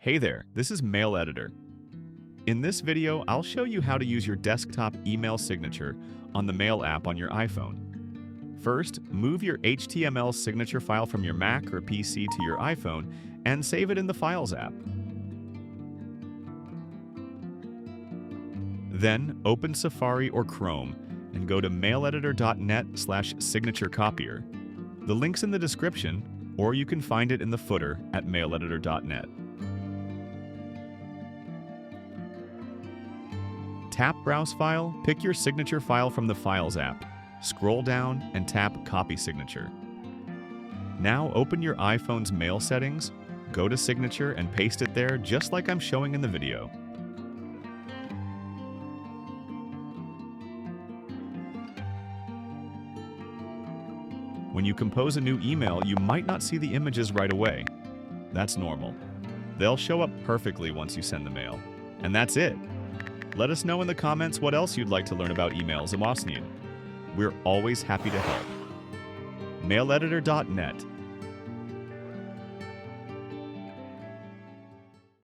Hey there, this is Mail Editor. In this video, I'll show you how to use your desktop email signature on the Mail app on your iPhone. First, move your HTML signature file from your Mac or PC to your iPhone and save it in the Files app. Then, open Safari or Chrome and go to maileditor.net/signaturecopier. The link's in the description, or you can find it in the footer at maileditor.net. Tap Browse File, pick your signature file from the Files app, scroll down and tap Copy Signature. Now open your iPhone's Mail settings, go to Signature and paste it there just like I'm showing in the video. When you compose a new email, you might not see the images right away. That's normal. They'll show up perfectly once you send the mail. And that's it. Let us know in the comments what else you'd like to learn about emails and Wasn't. We're always happy to help. maileditor.net